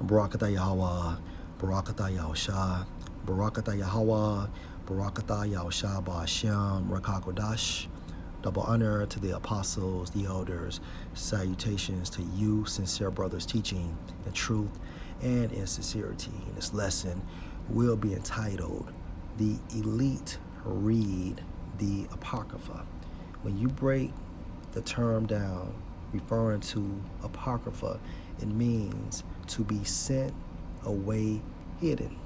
Barakatah Yahweh, Barakatah Yahushua, Barakatah Yahweh, Barakatah Yahushua Ba'ashem, Rakakodash. Double honor to the apostles, the elders. Salutations to you, sincere brothers, teaching in truth and in sincerity. And this lesson will be entitled, The Elite Read the Apocrypha. When you break the term down, referring to Apocrypha, it means to be sent away hidden.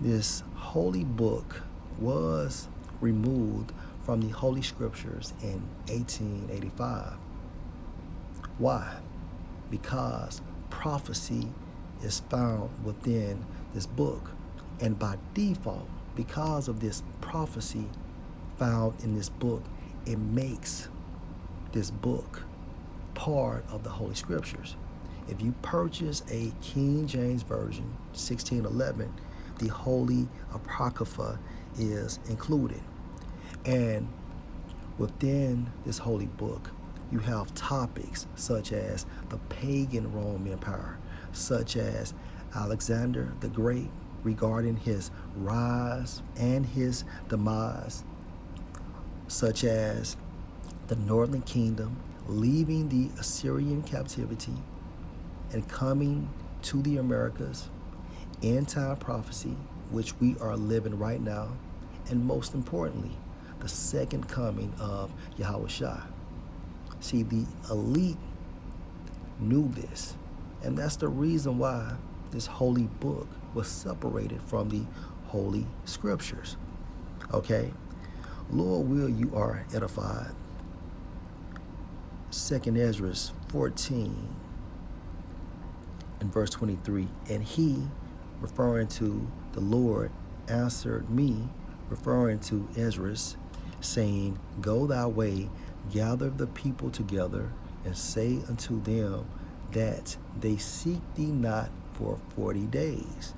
This holy book was removed from the Holy Scriptures in 1885. Why? Because prophecy is found within this book. And by default, because of this prophecy found in this book, it makes this book part of the Holy Scriptures. If you purchase a King James Version, 1611, the Holy Apocrypha is included. And within this holy book, you have topics such as the pagan Roman Empire, such as Alexander the Great regarding his rise and his demise, such as the Northern Kingdom leaving the Assyrian captivity and coming to the Americas, end-time prophecy, which we are living right now, and most importantly, the second coming of Yahushua. See, the elite knew this, and that's the reason why this holy book was separated from the Holy Scriptures. Okay? Lord will you are edified. 2 Ezra 14 and verse 23, and he, referring to the Lord, answered me, referring to Ezra, saying, Go thy way, gather the people together, and say unto them that they seek thee not for 40 days.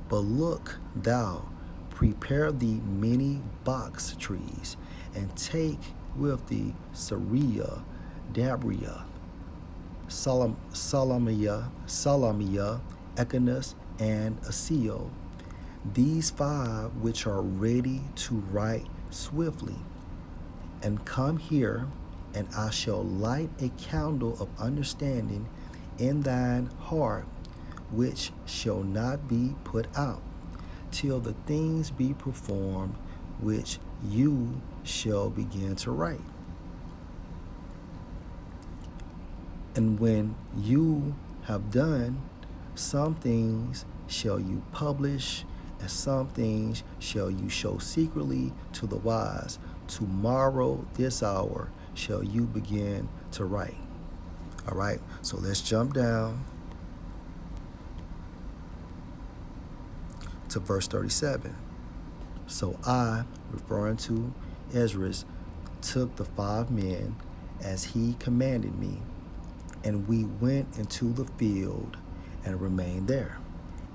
But look thou, prepare thee many box trees, and take with thee Syria, Dabria, Salamiah, Echonis, and Asio, these 5 which are ready to write swiftly. And come here, and I shall light a candle of understanding in thine heart, which shall not be put out, till the things be performed which you shall begin to write. And when you have done, some things shall you publish, and some things shall you show secretly to the wise. Tomorrow, this hour, shall you begin to write. All right, so let's jump down to verse 37. So I, referring to Ezra, took the 5 men as he commanded me, and we went into the field and remained there.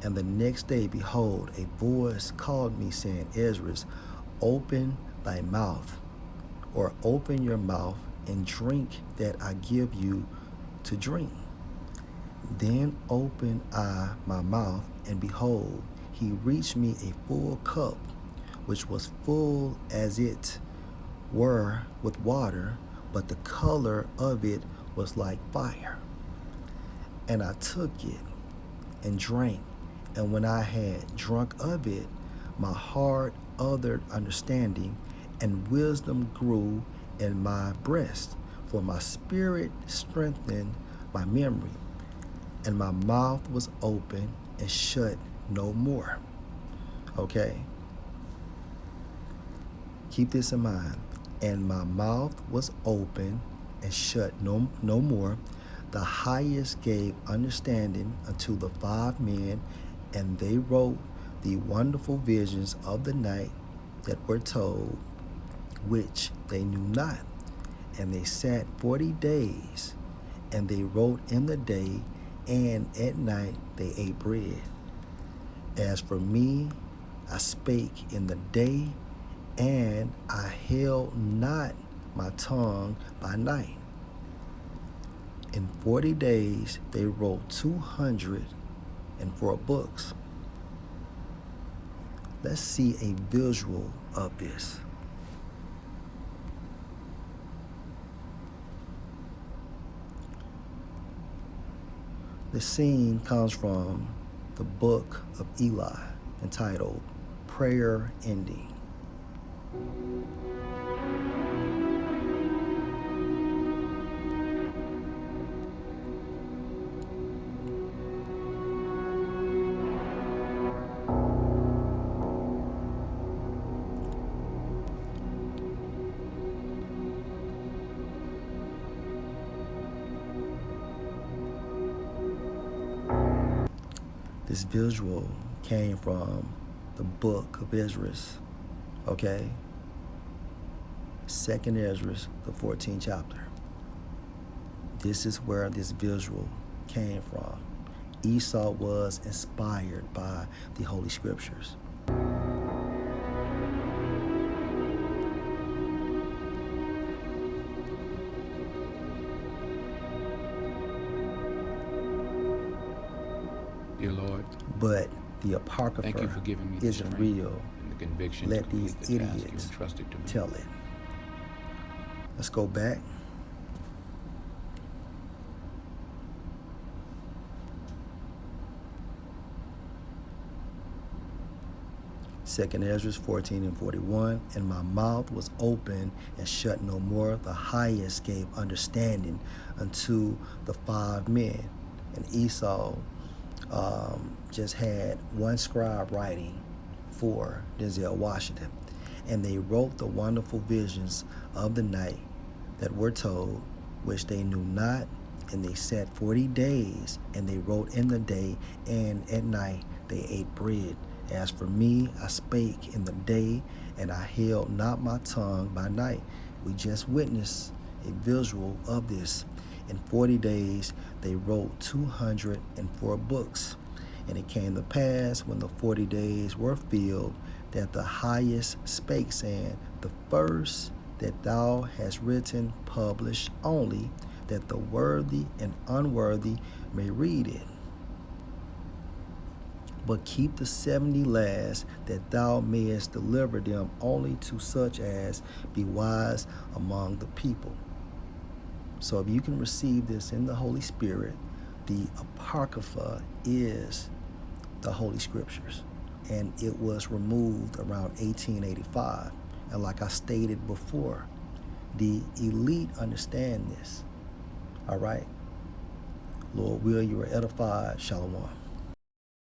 And the next day, behold, a voice called me, saying, Ezra, open thy mouth, or open your mouth, and drink that I give you to drink. Then opened I my mouth, and behold, he reached me a full cup, which was full as it were with water, but the color of it was like fire. And I took it and drank, and when I had drunk of it, my heart uttered understanding, and wisdom grew in my breast, for my spirit strengthened my memory, and my mouth was open and shut no more. Okay? Keep this in mind. And my mouth was open and shut no more. The highest gave understanding unto the 5 men, and they wrote the wonderful visions of the night that were told, which they knew not. And they sat 40 days, and they wrote in the day, and at night they ate bread. As for me, I spake in the day, and I held not my tongue by night. In 40 days, they wrote 204 books. Let's see a visual of this. The scene comes from the book of Eli, entitled Prayer Ending. This visual came from the book of Ezra, okay? 2nd Ezra, the 14th chapter. This is where this visual came from. Esau was inspired by the Holy Scriptures. Dear Lord, but the Apocrypha thank you for giving me the isn't strength real. and the conviction Let to these complete the task you idiots entrusted to me. tell it. Let's go back. Second Ezra 14 and 41, and my mouth was open and shut no more. The highest gave understanding unto the 5 men. And Esau just had one scribe writing for Denzel Washington. And they wrote the wonderful visions of the night that were told, which they knew not. And they sat 40 days, and they wrote in the day, and at night they ate bread. As for me, I spake in the day, and I held not my tongue by night. We just witnessed a visual of this. In 40 days, they wrote 204 books. And it came to pass, when the 40 days were filled, that the highest spake, saying, the first that thou hast written, publish only, that the worthy and unworthy may read it. But keep the 70 last, that thou mayest deliver them only to such as be wise among the people. So if you can receive this in the Holy Spirit, the Apocrypha is the Holy Scriptures. And it was removed around 1885. And like I stated before, the elite understand this. All right? Lord will, you are edified. Shalom.